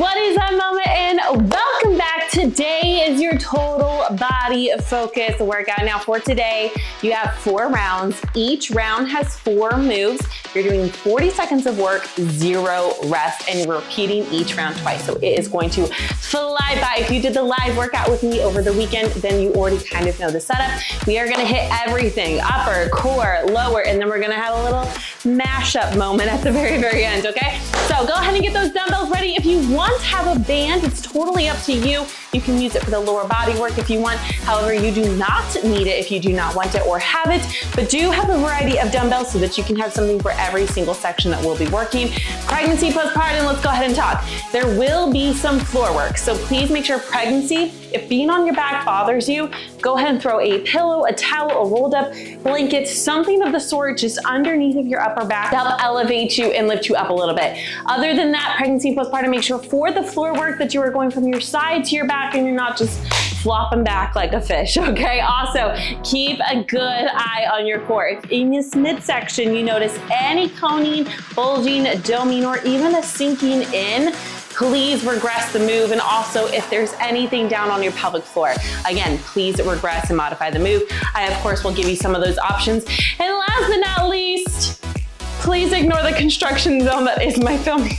What is up, Mama, and welcome back. Today is your total body focus workout. Now for today, you have 4 rounds. Each round has 4 moves. You're doing 40 seconds of work, 0 rest, and you're repeating each round twice. So it is going to fly by. If you did the live workout with me over the weekend, then you already kind of know the setup. We are gonna hit everything, upper, core, lower, and then we're gonna have a little mashup moment at the very, very end, okay? So go ahead and get those dumbbells ready. If you want to have a band, it's totally up to you. You can use it for the lower body work if you want. However, you do not need it if you do not want it or have it, but do have a variety of dumbbells so that you can have something for every single section that we'll be working. Pregnancy, postpartum, let's go ahead and talk. There will be some floor work, so please make sure pregnancy, if being on your back bothers you, go ahead and throw a pillow, a towel, a rolled up blanket, something of the sort just underneath of your upper back to help elevate you and lift you up a little bit. Other than that, pregnancy, postpartum, make sure for the floor work that you are going from your side to your back and you're not just flopping back like a fish, okay? Also, keep a good eye on your core. If in this midsection you notice any coning, bulging, doming, or even a sinking in, please regress the move. And also if there's anything down on your pelvic floor, again, please regress and modify the move. I, of course, will give you some of those options. And last but not least, please ignore the construction zone that is my filming.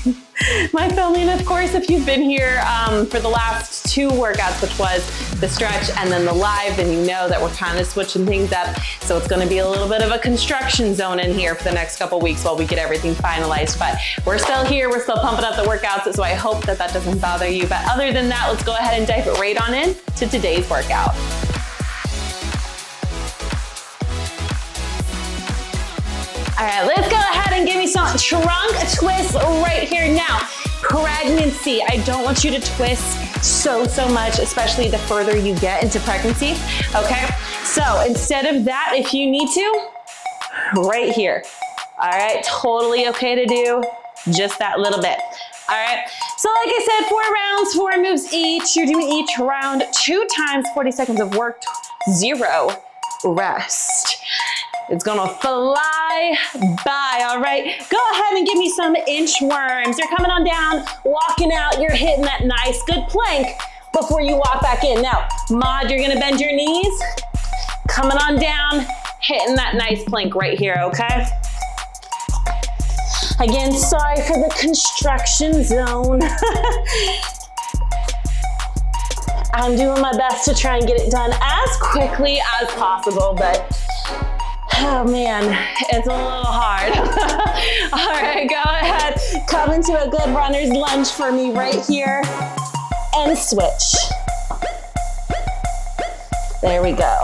My filming, of course, if you've been here for the last 2 workouts, which was the stretch and then the live, then you know that we're kind of switching things up. So it's gonna be a little bit of a construction zone in here for the next couple weeks while we get everything finalized. But we're still here, we're still pumping up the workouts, so I hope that that doesn't bother you. But other than that, let's go ahead and dive right on in to today's workout. All right, let's go ahead and give me some trunk twists right here now. Pregnancy, I don't want you to twist so much, especially the further you get into pregnancy, okay? So instead of that, if you need to, right here. All right, totally okay to do just that little bit. All right, so like I said, 4 rounds, 4 moves each. You're doing each round 2 times 40 seconds of work, 0 rest. It's gonna fly by, all right? Go ahead and give me some inchworms. You're coming on down, walking out, you're hitting that nice, good plank before you walk back in. Now, Maud, you're gonna bend your knees, coming on down, hitting that nice plank right here, okay? Again, sorry for the construction zone. I'm doing my best to try and get it done as quickly as possible, but oh man, it's a little hard. All right, go ahead. Come into a good runner's lunge for me right here and switch. There we go.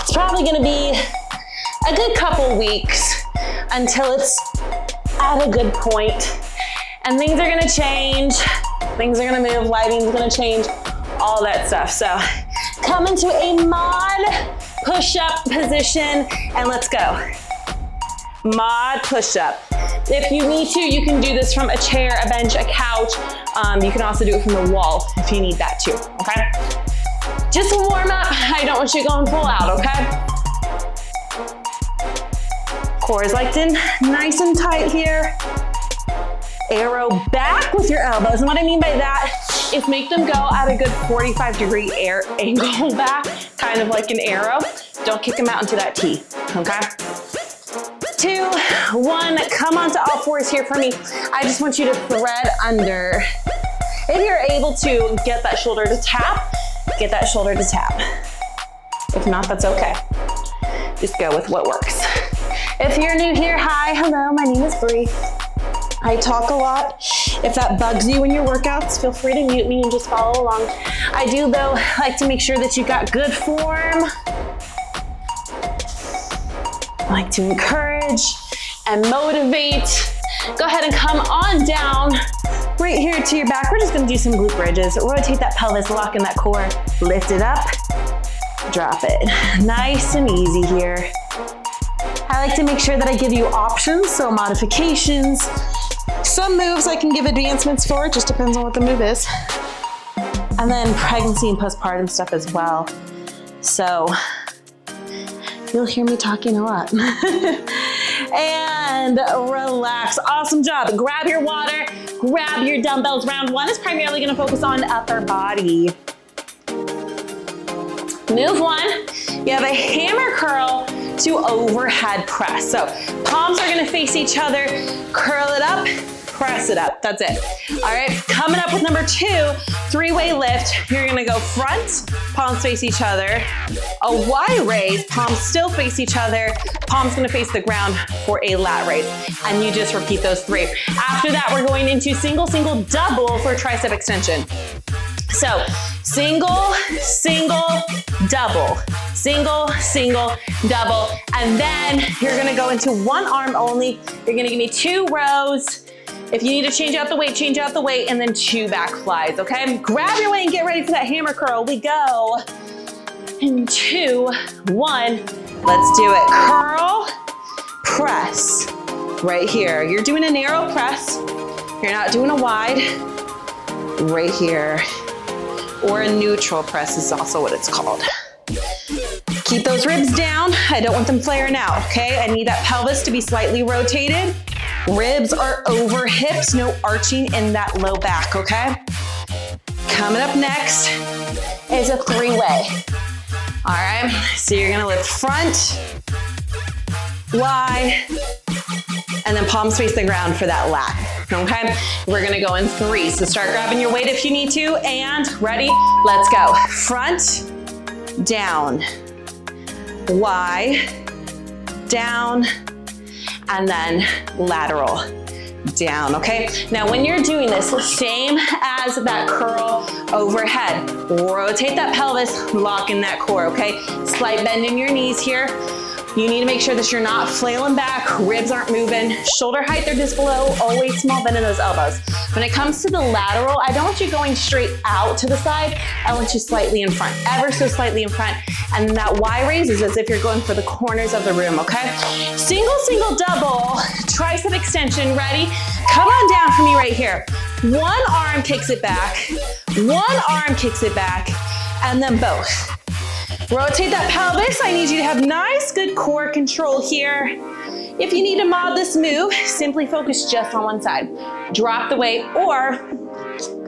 It's probably gonna be a good couple weeks until it's at a good point and things are gonna change. Things are gonna move, lighting's gonna change, all that stuff. So come into a mod push-up position and let's go. Mod push-up. If you need to, you can do this from a chair, a bench, a couch. You can also do it from the wall if you need that too, okay? Just a warm up. I don't want you going full out, okay? Core is locked in, nice and tight here. Arrow back with your elbows. And what I mean by that is make them go at a good 45-degree angle back, kind of like an arrow. Don't kick them out into that T, okay? 2, 1, come onto all 4s here for me. I just want you to thread under. If you're able to get that shoulder to tap, get that shoulder to tap. If not, that's okay. Just go with what works. If you're new here, hi, hello, my name is Bree. I talk a lot. If that bugs you in your workouts, feel free to mute me and just follow along. I do, though, like to make sure that you got good form. I like to encourage and motivate. Go ahead and come on down right here to your back. We're just gonna do some glute bridges. Rotate that pelvis, lock in that core, lift it up, drop it. Nice and easy here. I like to make sure that I give you options, so modifications. Some moves I can give advancements for, it just depends on what the move is. And then pregnancy and postpartum stuff as well. So you'll hear me talking a lot. and relax. Awesome job. Grab your water, grab your dumbbells. Round one is primarily gonna focus on upper body. Move one, you have a hammer curl to overhead press. So palms are gonna face each other, curl it up, press it up, that's it. All right, coming up with number two, three-way lift. You're gonna go front, palms face each other, a Y raise, palms still face each other, palms gonna face the ground for a lat raise. And you just repeat those three. After that, we're going into single, single, double for tricep extension. So single, single, double, single, single, double. And then you're gonna go into one arm only. You're gonna give me 2 rows. If you need to change out the weight, change out the weight, and then 2 back flies, okay? Grab your weight and get ready for that hammer curl. We go in 2, 1. Let's do it. Curl, press, right here. You're doing a narrow press. You're not doing a wide, right here. Or a neutral press is also what it's called. Keep those ribs down. I don't want them flaring out, okay? I need that pelvis to be slightly rotated. Ribs are over hips, no arching in that low back, okay? Coming up next is a 3-way. All right, so you're gonna lift front, Y, and then palms face the ground for that lat, okay? We're gonna go in 3, so start grabbing your weight if you need to, and ready, let's go. Front, down, Y, down, and then lateral, down, okay? Now when you're doing this, same as that curl overhead, rotate that pelvis, lock in that core, okay? Slight bend in your knees here. You need to make sure that you're not flailing back, ribs aren't moving, shoulder height, they're just below, always small bend in those elbows. When it comes to the lateral, I don't want you going straight out to the side, I want you slightly in front, ever so slightly in front, and then that Y raise is as if you're going for the corners of the room, okay? Single, single, double, tricep extension, ready? Come on down for me right here. One arm kicks it back, one arm kicks it back, and then both. Rotate that pelvis. I need you to have nice, good core control here. If you need to mod this move, simply focus just on one side. Drop the weight, or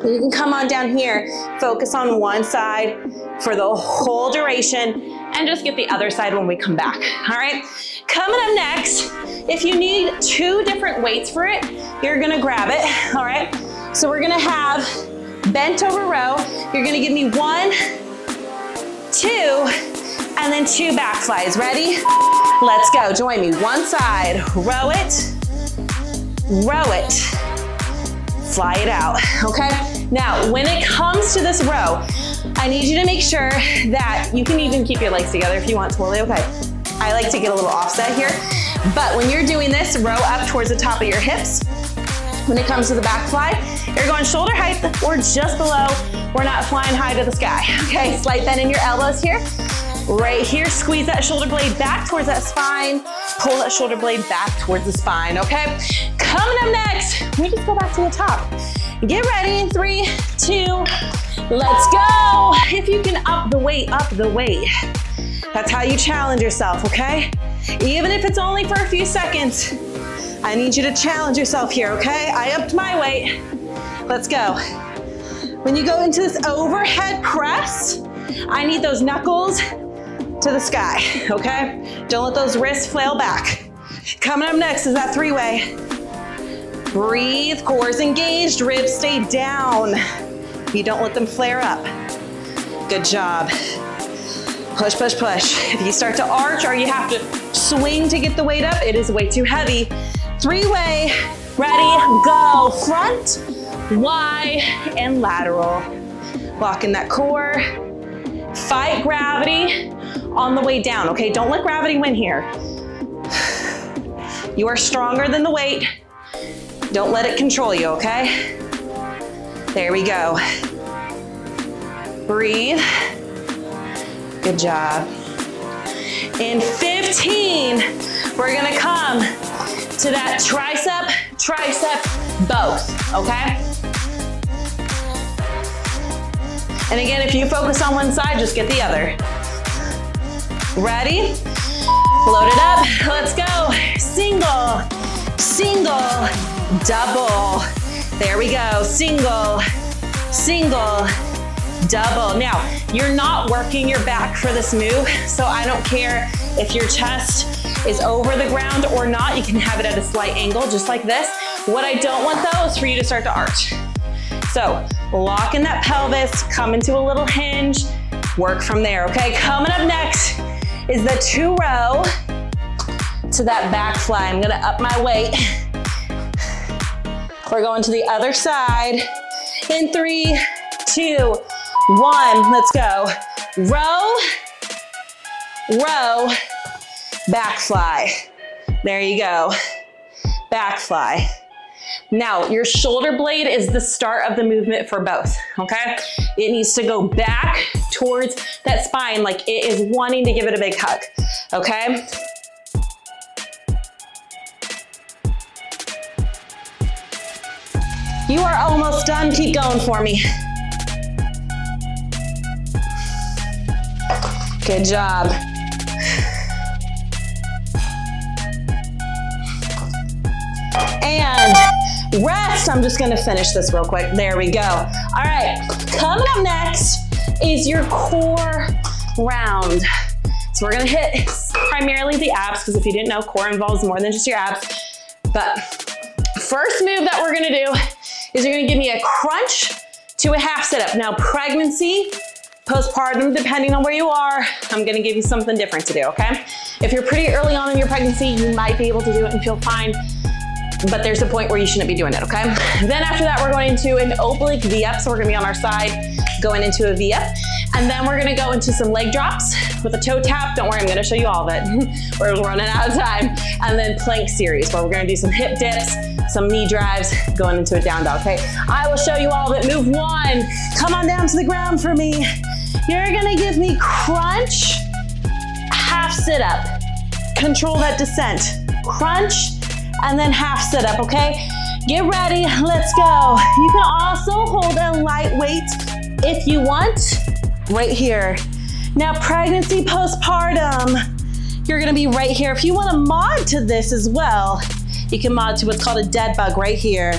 you can come on down here, focus on one side for the whole duration, and just get the other side when we come back, all right? Coming up next, if you need 2 different weights for it, you're gonna grab it, all right? So we're gonna have bent over row. You're gonna give me 1, 2, and then 2 back flies. Ready? Let's go. Join me. One side. Row it, fly it out, okay? Now, when it comes to this row, I need you to make sure that you can even keep your legs together if you want, totally okay. I like to get a little offset here, but when you're doing this, row up towards the top of your hips. When it comes to the back fly, you're going shoulder height or just below. We're not flying high to the sky, okay? Slight bend in your elbows here. Right here, squeeze that shoulder blade back towards that spine. Pull that shoulder blade back towards the spine, okay? Coming up next, let me just go back to the top. Get ready in 3, 2, let's go. If you can up the weight, up the weight. That's how you challenge yourself, okay? Even if it's only for a few seconds, I need you to challenge yourself here, okay? I upped my weight. Let's go. When you go into this overhead press, I need those knuckles to the sky, okay? Don't let those wrists flail back. Coming up next is that 3-way. Breathe, core's engaged, ribs stay down. You don't let them flare up. Good job. Push, push, push. If you start to arch or you have to swing to get the weight up, it is way too heavy. 3-way, ready, go. Front, Y, and lateral. Locking that core. Fight gravity on the way down, okay? Don't let gravity win here. You are stronger than the weight. Don't let it control you, okay? There we go. Breathe. Good job. In 15, we're gonna come to that tricep, both, okay? And again, if you focus on one side, just get the other. Ready? Load it up, let's go. Single, single, double. There we go, single, single, double. Now, you're not working your back for this move, so I don't care if your chest is over the ground or not. You can have it at a slight angle, just like this. What I don't want though is for you to start to arch. So, lock in that pelvis, come into a little hinge, work from there, okay? Coming up next is the 2-row to that back fly. I'm gonna up my weight. We're going to the other side. In 3, 2, 1, let's go. Row, row, back fly. There you go, back fly. Now, your shoulder blade is the start of the movement for both, okay? It needs to go back towards that spine like it is wanting to give it a big hug, okay? You are almost done, keep going for me. Good job. And rest. I'm just gonna finish this real quick. There we go. All right, coming up next is your core round. So we're gonna hit primarily the abs, because if you didn't know, core involves more than just your abs. But first move that we're gonna do is you're gonna give me a crunch to a half sit-up. Now, pregnancy, postpartum, depending on where you are, I'm gonna give you something different to do, okay? If you're pretty early on in your pregnancy, you might be able to do it and feel fine, but there's a point where you shouldn't be doing it, okay? Then after that, we're going into an oblique V-up, so we're gonna be on our side, going into a V-up. And then we're gonna go into some leg drops with a toe tap. Don't worry, I'm gonna show you all of it. We're running out of time. And then plank series, where we're gonna do some hip dips, some knee drives, going into a down dog, okay? I will show you all of it. Move 1, come on down to the ground for me. You're gonna give me crunch, half sit up. Control that descent. Crunch, and then half sit up, okay? Get ready, let's go. You can also hold a light weight if you want, right here. Now, pregnancy, postpartum, you're gonna be right here. If you wanna mod to this as well, you can mod to what's called a dead bug right here.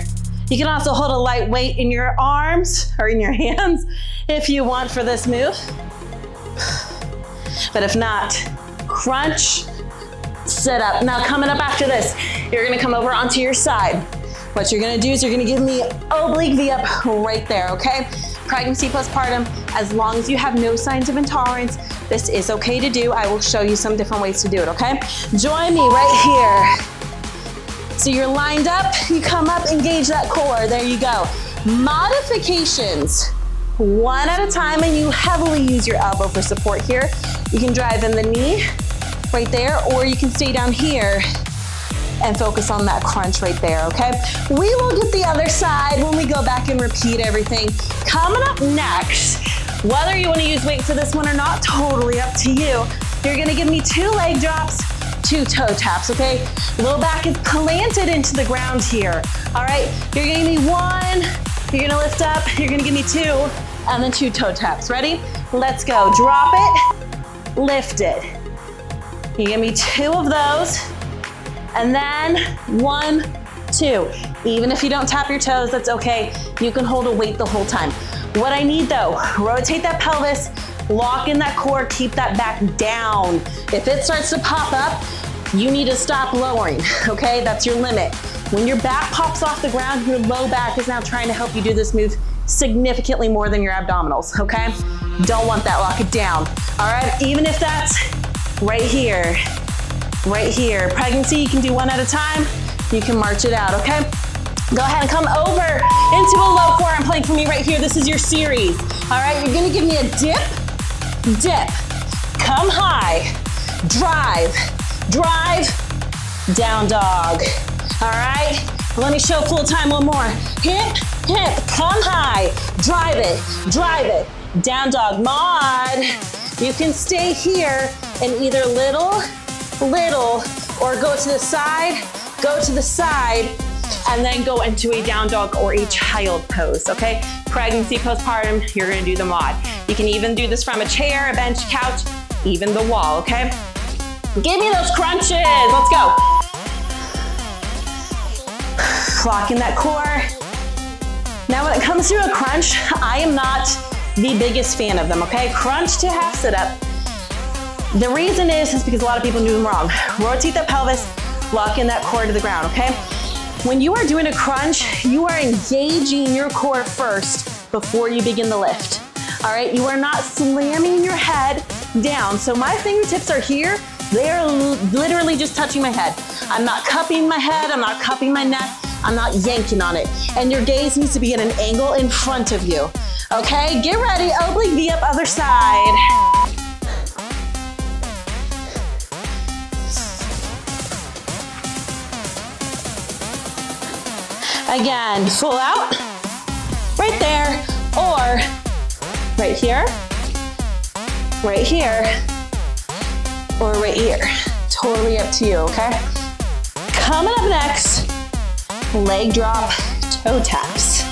You can also hold a light weight in your arms or in your hands if you want for this move. But if not, crunch, sit up. Now coming up after this, you're gonna come over onto your side. What you're gonna do is you're gonna give me oblique V-up right there, okay? Pregnancy, postpartum, as long as you have no signs of intolerance, this is okay to do. I will show you some different ways to do it, okay? Join me right here. So you're lined up, you come up, engage that core, there you go. Modifications, one at a time, and you heavily use your elbow for support here. You can drive in the knee, right there, or you can stay down here and focus on that crunch right there, okay? We will get the other side when we go back and repeat everything. Coming up next, whether you wanna use weight for this one or not, totally up to you. You're gonna give me 2 leg drops, 2 toe taps, okay? Low back is planted into the ground here, all right? You're gonna give me 1, you're gonna lift up, you're gonna give me 2, and then 2 toe taps. Ready? Let's go. Drop it, lift it. You give me 2 of those, and then 1, 2. Even if you don't tap your toes, that's okay. You can hold a weight the whole time. What I need though, rotate that pelvis, lock in that core, keep that back down. If it starts to pop up, you need to stop lowering, okay? That's your limit. When your back pops off the ground, your low back is now trying to help you do this move significantly more than your abdominals, okay? Don't want that, lock it down. All right, even if that's right here, right here. Pregnancy, you can do 1 at a time. You can march it out, okay? Go ahead and come over into a low forearm plank for me right here. This is your series. All right, you're gonna give me a dip, dip, come high, drive, drive, down dog. All right, let me show full time one more. Hip, hip, come high, drive it, down dog, mod. You can stay here and either little, or go to the side, and then go into a down dog or a child pose, okay? Pregnancy, postpartum, you're gonna do the mod. You can even do this from a chair, a bench, couch, even the wall, okay? Give me those crunches. Let's go. Lock in that core. Now when it comes to a crunch, I am not the biggest fan of them, okay? Crunch to half sit up. The reason is because a lot of people do them wrong. Rotate that pelvis, lock in that core to the ground, okay? When you are doing a crunch, you are engaging your core first before you begin the lift, all right? You are not slamming your head down. So my fingertips are here. They are literally just touching my head. I'm not cupping my head, I'm not cupping my neck, I'm not yanking on it. And your gaze needs to be at an angle in front of you. Okay, get ready, oblique V up, other side. Again, full out, right there, or right here, or right here. Totally up to you, okay? Coming up next, leg drop, toe taps.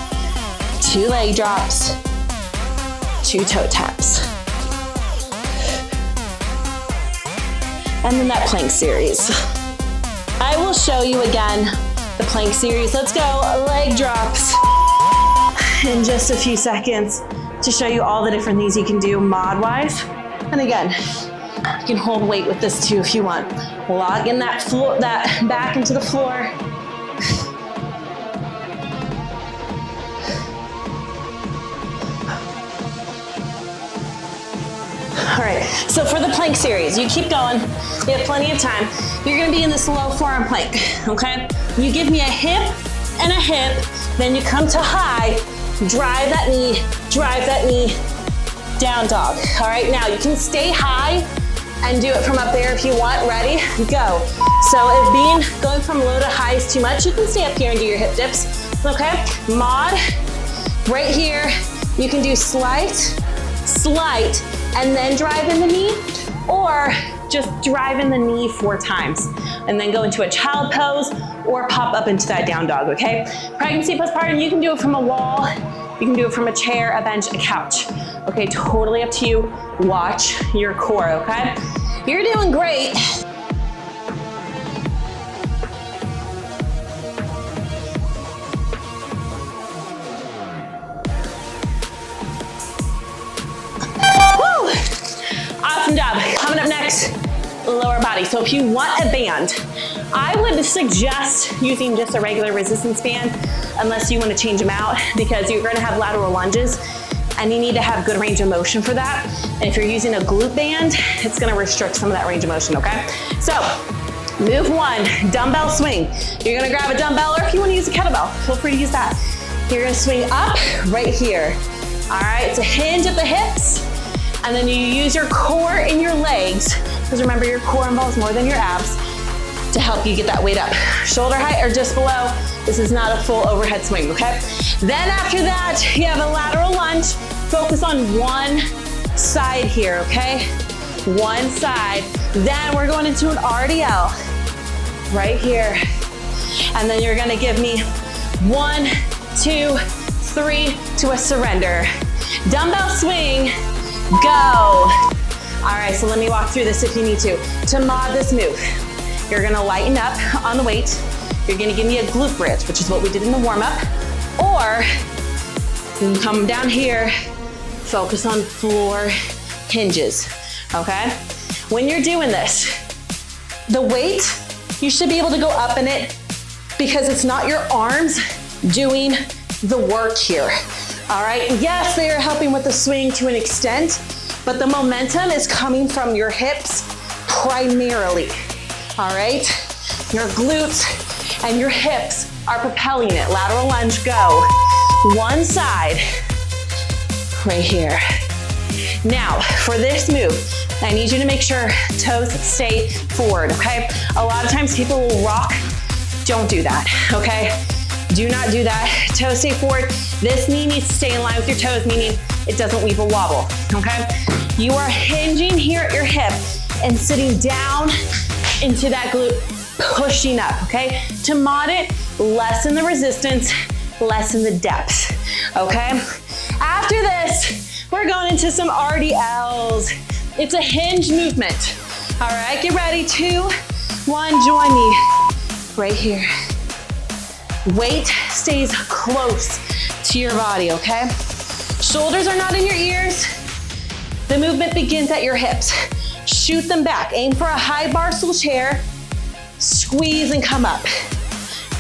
2 leg drops, 2 toe taps. And then that plank series. I will show you again the plank series. Let's go, leg drops in just a few seconds to show you all the different things you can do mod-wise. And again, you can hold weight with this too if you want. Log in that floor, that back into the floor. All right, so for the plank series, you keep going, you have plenty of time. You're gonna be in this low forearm plank, okay? You give me a hip and a hip, then you come to high, drive that knee, down dog. All right, now you can stay high and do it from up there if you want. Ready? Go. So if going from low to high is too much, you can stay up here and do your hip dips, okay? Mod, right here, you can do slight, and then drive in the knee, or just drive in the knee 4 times, and then go into a child pose, or pop up into that down dog, okay? Pregnancy, postpartum, you can do it from a wall, you can do it from a chair, a bench, a couch. Okay, totally up to you. Watch your core, okay? You're doing great. Woo! Awesome job. Coming up next, lower body. So if you want a band, I would suggest using just a regular resistance band unless you want to change them out, because you're going to have lateral lunges and you need to have good range of motion for that. And if you're using a glute band, it's going to restrict some of that range of motion, okay? So move 1, dumbbell swing. You're going to grab a dumbbell, or if you want to use a kettlebell, feel free to use that. You're going to swing up right here. All right, so hinge at the hips, and then you use your core in your legs, because remember, your core involves more than your abs, to help you get that weight up. Shoulder height or just below. This is not a full overhead swing, okay? Then after that, you have a lateral lunge. Focus on one side here, okay? One side. Then we're going into an RDL right here. And then you're gonna give me 1, 2, 3 to a surrender. Dumbbell swing, go. All right, so let me walk through this if you need to. To mod this move, you're gonna lighten up on the weight. You're gonna give me a glute bridge, which is what we did in the warm-up. Or you can come down here, focus on floor hinges, okay? When you're doing this, the weight, you should be able to go up in it because it's not your arms doing the work here, all right? Yes, they are helping with the swing to an extent, but the momentum is coming from your hips primarily, all right? Your glutes and your hips are propelling it. Lateral lunge, go. One side, right here. Now, for this move, I need you to make sure toes stay forward, okay? A lot of times people will rock. Don't do that, okay? Do not do that. Toes stay forward. This knee needs to stay in line with your toes, meaning it doesn't weave a wobble, okay? You are hinging here at your hip and sitting down into that glute, pushing up, okay? To mod it, lessen the resistance, lessen the depth, okay? After this, we're going into some RDLs. It's a hinge movement, All right, get ready, 2, 1, join me right here. Weight stays close to your body, okay? Shoulders are not in your ears. The movement begins at your hips. Shoot them back. Aim for a high bar stool chair. Squeeze and come up.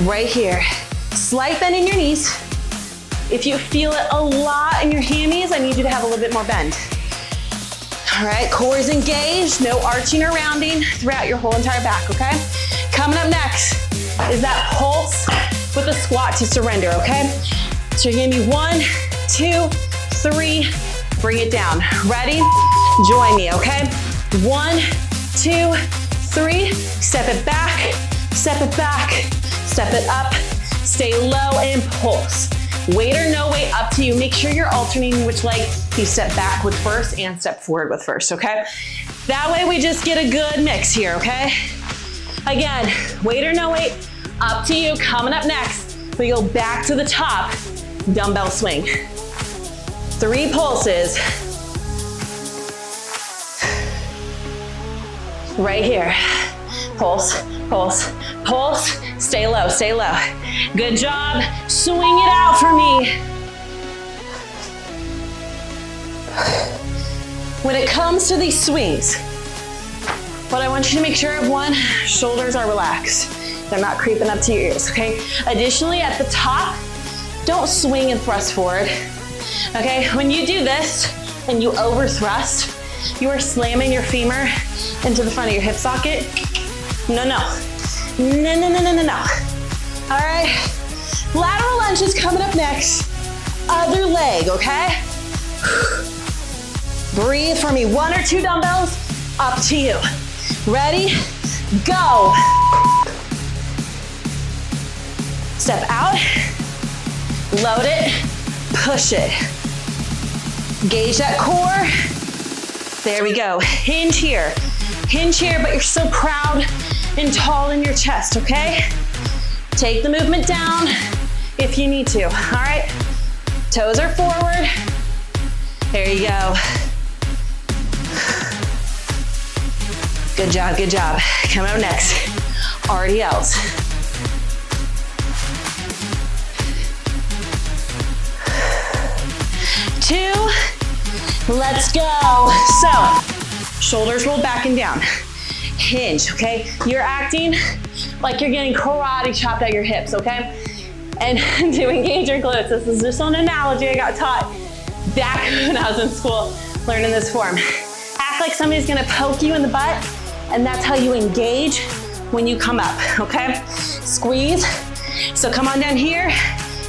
Right here. Slight bend in your knees. If you feel it a lot in your hammies, I need you to have a little bit more bend. All right, core is engaged. No arching or rounding throughout your whole entire back, okay? Coming up next is that pulse with a squat to surrender, okay? So you're gonna be 1, 2, 3, bring it down. Ready? Join me, okay? 1, 2, 3, step it back, step it back, step it up, stay low and pulse. Weight or no weight, up to you. Make sure you're alternating which leg you step back with first and step forward with first, okay? That way we just get a good mix here, okay? Again, weight or no weight, up to you. Coming up next, we go back to the top, dumbbell swing. 3 pulses. Right here. Pulse, pulse, pulse. Stay low, stay low. Good job. Swing it out for me. When it comes to these swings, what I want you to make sure of, 1, shoulders are relaxed. They're not creeping up to your ears, okay? Additionally, at the top, don't swing and thrust forward, okay? When you do this and you over thrust, you are slamming your femur into the front of your hip socket. No, no. No, no, no, no, no, no. All right, lateral lunge is coming up next. Other leg, okay? Breathe for me. 1 or 2 dumbbells, up to you. Ready? Go. Step out, load it, push it. Engage that core. There we go. Hinge here, but you're so proud and tall in your chest, okay? Take the movement down if you need to, all right? Toes are forward. There you go. Good job, good job. Coming up next, RDLs. Two, let's go. So, shoulders rolled back and down. Hinge, okay? You're acting like you're getting karate chopped at your hips, okay? And to engage your glutes, this is just an analogy I got taught back when I was in school learning this form. Act like somebody's gonna poke you in the butt, and that's how you engage when you come up, okay? Squeeze. So come on down here,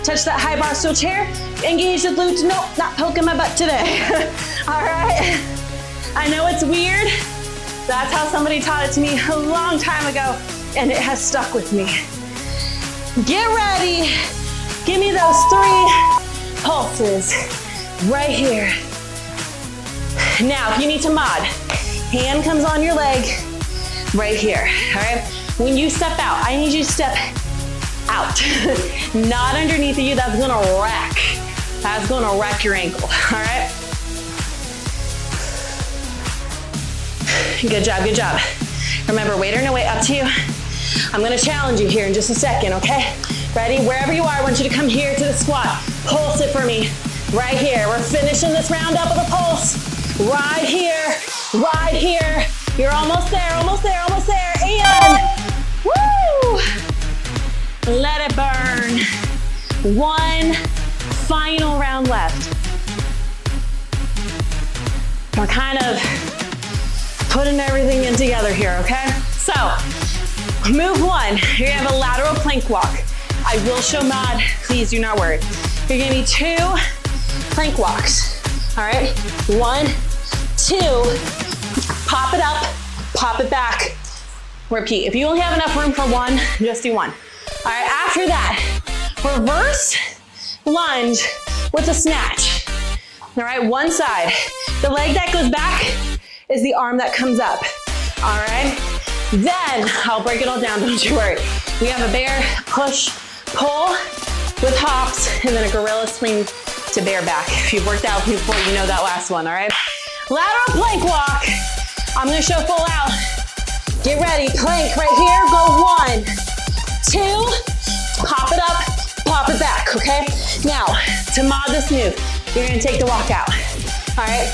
touch that high bar stool chair, engage the glutes. Nope, not poking my butt today. All right. I know it's weird. That's how somebody taught it to me a long time ago, and it has stuck with me. Get ready. Give me those 3 pulses right here. Now, if you need to mod, hand comes on your leg right here, all right? When you step out, I need you to step out, not underneath of you. That's gonna wreck. That's gonna wreck your ankle, all right? Good job, good job. Remember, weight or no weight, up to you. I'm gonna challenge you here in just a second, okay? Ready? Wherever you are, I want you to come here to the squat. Pulse it for me, right here. We're finishing this round up with a pulse. Right here, right here. You're almost there, almost there, almost there. And, woo! Let it burn. 1 final round left. We're kind of putting everything in together here, okay? So, move 1, you're gonna have a lateral plank walk. I will show mod, please do not worry. You're gonna need 2 plank walks, all right? 1, 2, pop it up, pop it back, repeat. If you only have enough room for 1, just do 1. All right, after that, reverse lunge with a snatch. All right, one side. The leg that goes back is the arm that comes up, all right? Then, I'll break it all down, don't you worry. We have a bear push, pull with hops, and then a gorilla swing to bear back. If you've worked out before, you know that last one, all right? Lateral plank walk. I'm gonna show full out. Get ready, plank right here. Go 1, 2, pop it up, pop it back, okay? Now, to mod this move, you're gonna take the walk out, all right?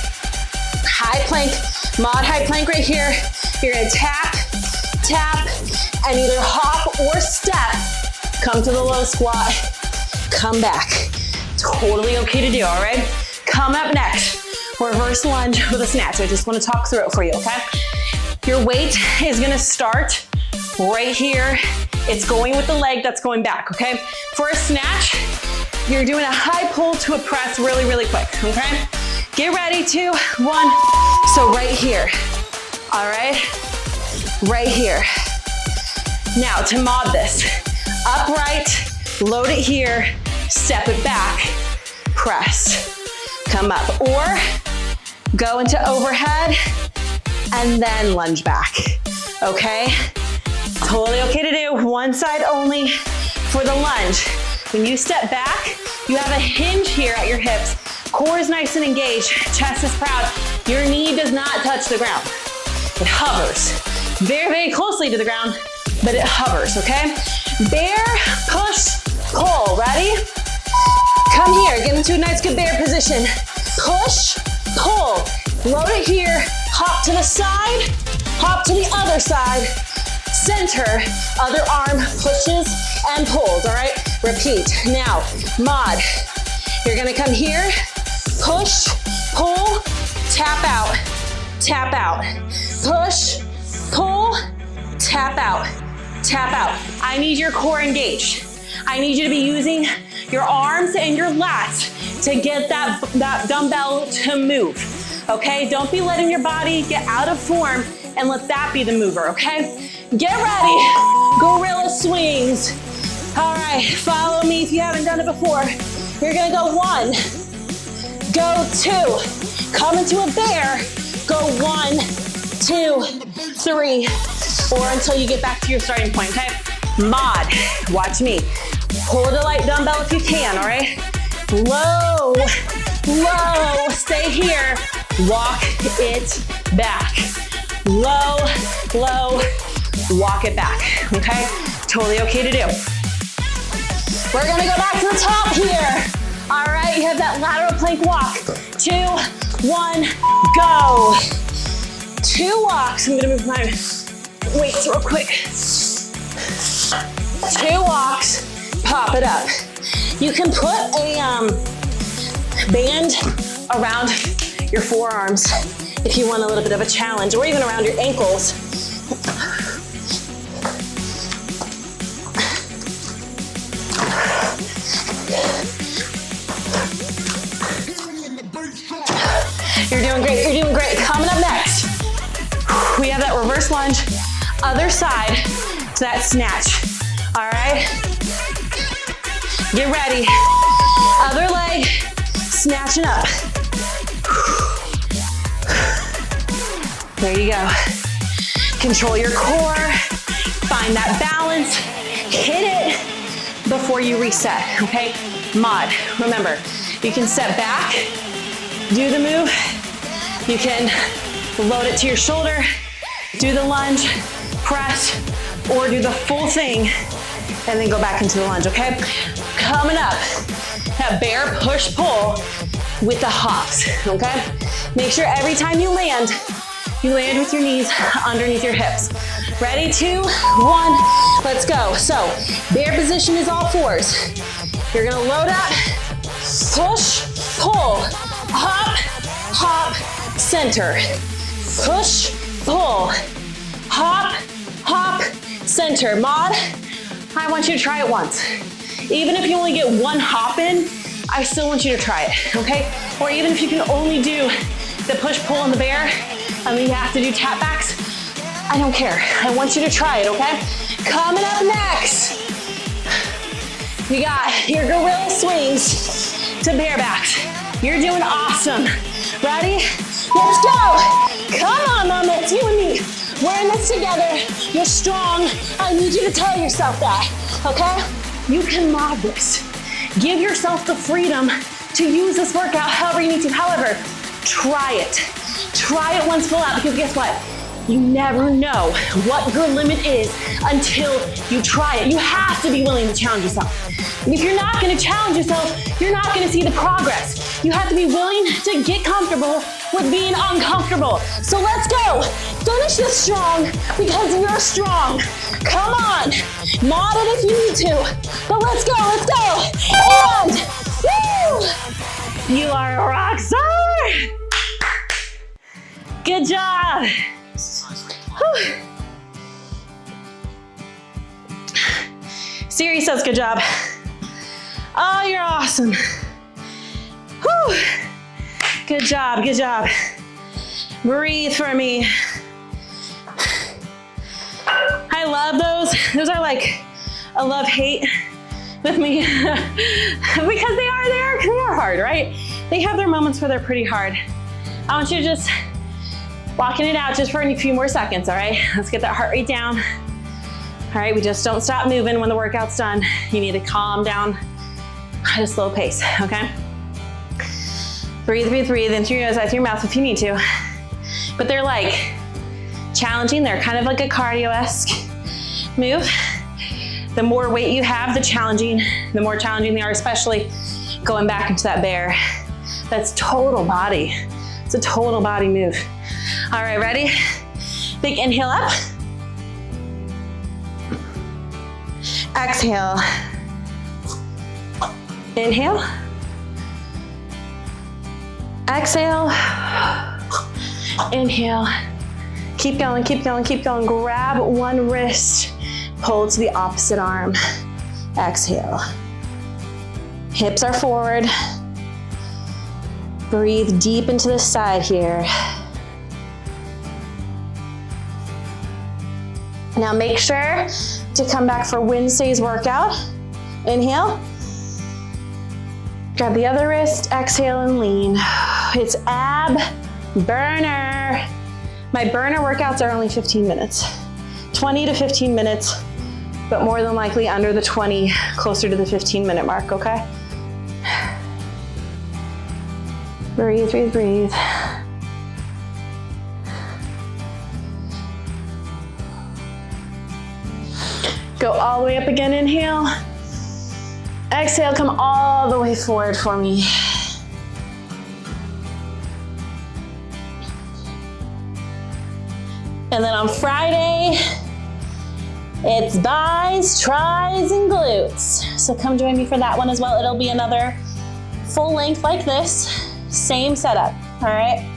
High plank, mod high plank right here. You're gonna tap, tap, and either hop or step. Come to the low squat, come back. Totally okay to do, all right? Come up next, reverse lunge with a snatch. I just wanna talk through it for you, okay? Your weight is gonna start right here. It's going with the leg that's going back, okay? For a snatch, you're doing a high pull to a press really, really quick, okay? Get ready, 2, 1. So right here, all right? Right here. Now to mod this, upright, load it here, step it back, press, come up, or go into overhead and then lunge back, okay? Totally okay to do, one side only for the lunge. When you step back, you have a hinge here at your hips, core is nice and engaged, chest is proud, your knee does not touch the ground. It hovers very, very closely to the ground, but it hovers, okay? Bear, push, pull, ready? Come here, get into a nice good bear position. Push, pull, load it here, hop to the side, hop to the other side, center, other arm pushes and pulls, all right? Repeat. Now, mod. You're gonna come here, push, pull, tap out, push, pull, tap out, tap out. I need your core engaged. I need you to be using your arms and your lats to get that dumbbell to move, okay? Don't be letting your body get out of form and let that be the mover, okay? Get ready, gorilla swings. All right, follow me if you haven't done it before. You're gonna go 1, go 2, come into a bear, go 1, 2, 3, or until you get back to your starting point, okay? Mod, watch me. Pull the light dumbbell if you can, all right? Low, low, stay here. Walk it back. Low, low, walk it back, okay? Totally okay to do. We're gonna go back to the top here. All right, you have that lateral plank walk. 2, 1, go. 2 walks. I'm gonna move my weights real quick. 2 walks, pop it up. You can put a band around your forearms if you want a little bit of a challenge, or even around your ankles. You're doing great, you're doing great. Coming up next, we have that reverse lunge, other side to that snatch, all right? Get ready. Other leg, snatching up. There you go. Control your core, find that balance, hit it before you reset, okay? Mod, remember, you can step back, do the move, you can load it to your shoulder, do the lunge, press, or do the full thing, and then go back into the lunge, okay? Coming up, that bear push pull with the hops, okay? Make sure every time you land with your knees underneath your hips. Ready, 2, 1, let's go. So, bear position is all 4s. You're gonna load up, push, pull, hop, hop, center. Push, pull, hop, hop, center. Mod, I want you to try it once. Even if you only get 1 hop in, I still want you to try it, okay? Or even if you can only do the push, pull, and the bear, and then you have to do tap backs, I don't care. I want you to try it, okay? Coming up next, we got your gorilla swings to bear backs. You're doing awesome. Ready? Let's go. Come on, Mama, it's you and me. We're in this together. You're strong. I need you to tell yourself that, okay? You can mod this. Give yourself the freedom to use this workout however you need to. However, try it. Try it once full out, because guess what? You never know what your limit is until you try it. You have to be willing to challenge yourself. If you're not gonna challenge yourself, you're not gonna see the progress. You have to be willing to get comfortable with being uncomfortable. So let's go. Finish this strong because you're strong. Come on. Mod it if you need to. But let's go, let's go. And woo! You are a rock star. Good job. Whew. Siri says good job. Oh, you're awesome. Whew. Good job, good job. Breathe for me. I love those. Those are like a love-hate with me because they are hard, right? They have their moments where they're pretty hard. I want you to just walking it out just for a few more seconds, all right? Let's get that heart rate down. All right, we just don't stop moving when the workout's done. You need to calm down at a slow pace, okay? Breathe, breathe, breathe in through your nose, out through your mouth if you need to. But they're like challenging. They're kind of like a cardio-esque move. The more weight you have, the more challenging they are, especially going back into that bear. That's total body. It's a total body move. All right, ready? Big inhale up. Exhale. Inhale. Exhale. Inhale. Keep going, keep going, keep going. Grab one wrist. Pull to the opposite arm. Exhale. Hips are forward. Breathe deep into the side here. Now make sure to come back for Wednesday's workout. Inhale. Grab the other wrist, exhale and lean. It's ab burner. My burner workouts are only 15 minutes. 20 to 15 minutes, but more than likely under the 20, closer to the 15-minute mark, okay? Breathe, breathe, breathe. Go all the way up again, inhale. Exhale, come all the way forward for me. And then on Friday, it's buys, tries, and glutes. So come join me for that one as well. It'll be another full length like this, same setup, all right?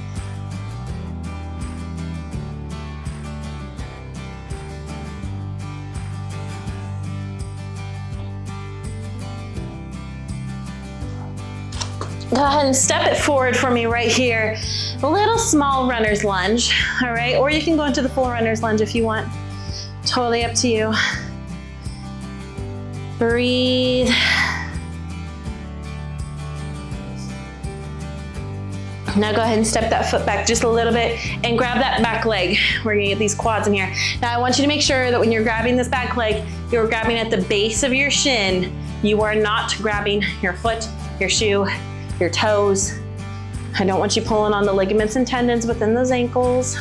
Go ahead and step it forward for me right here. A little small runner's lunge, all right? Or you can go into the full runner's lunge if you want. Totally up to you. Breathe. Now go ahead and step that foot back just a little bit and grab that back leg. We're gonna get these quads in here. Now I want you to make sure that when you're grabbing this back leg, you're grabbing at the base of your shin. You are not grabbing your foot, your shoe, your toes. I don't want you pulling on the ligaments and tendons within those ankles.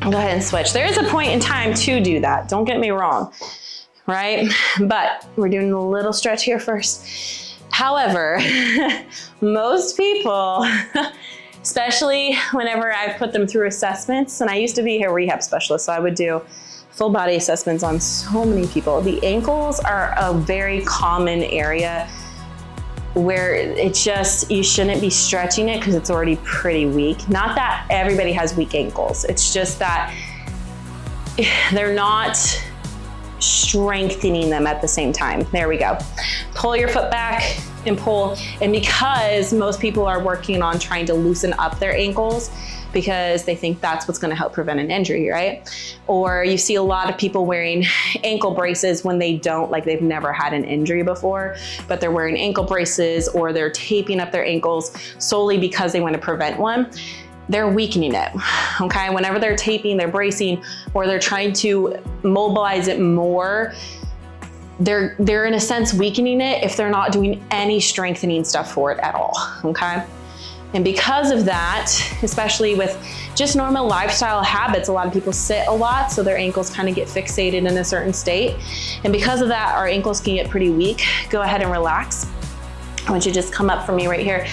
Go ahead and switch. There is a point in time to do that. Don't get me wrong, right? But we're doing a little stretch here first. However, most people, especially whenever I put them through assessments, and I used to be a rehab specialist, so I would do full body assessments on so many people. The ankles are a very common area where it's just, you shouldn't be stretching it because it's already pretty weak. Not that everybody has weak ankles. It's just that they're not strengthening them at the same time. There we go. Pull your foot back and pull. And because most people are working on trying to loosen up their ankles because they think that's what's gonna help prevent an injury, right? Or you see a lot of people wearing ankle braces when they don't, like they've never had an injury before, but they're wearing ankle braces or they're taping up their ankles solely because they want to prevent one. They're weakening it, okay? Whenever they're taping, they're bracing, or they're trying to mobilize it more, they're in a sense weakening it if they're not doing any strengthening stuff for it at all, okay? And because of that, especially with just normal lifestyle habits, a lot of people sit a lot, so their ankles kind of get fixated in a certain state. And because of that, our ankles can get pretty weak. Go ahead and relax. I want you to just come up for me right here.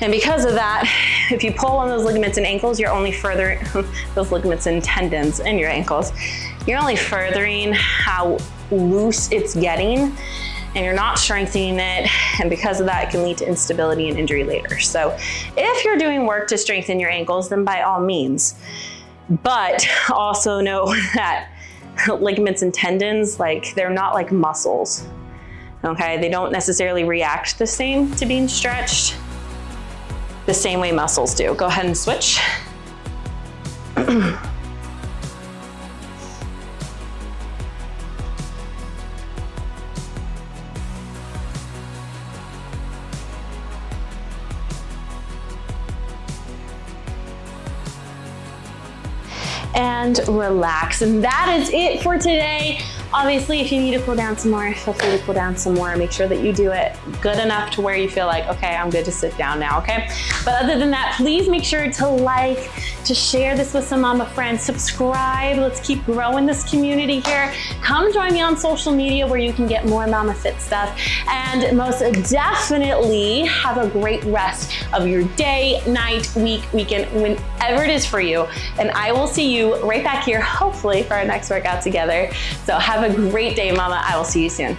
And because of that, if you pull on those ligaments and ankles, you're only furthering, those ligaments and tendons in your ankles, you're only furthering how loose it's getting, and you're not strengthening it, and because of that, it can lead to instability and injury later. So if you're doing work to strengthen your ankles, then by all means. But also know that ligaments and tendons, like, they're not like muscles, okay? They don't necessarily react the same to being stretched the same way muscles do. Go ahead and switch. And relax. And that is it for today. Obviously, if you need to cool down some more, feel free to cool down some more. Make sure that you do it good enough to where you feel like, okay, I'm good to sit down now, okay? But other than that, please make sure to like, to share this with some mama friends, subscribe. Let's keep growing this community here. Come join me on social media where you can get more Momma Fit stuff. And most definitely have a great rest of your day, night, week, weekend, whenever it is for you. And I will see you right back here, hopefully, for our next workout together. So have a great day, mama. I will see you soon.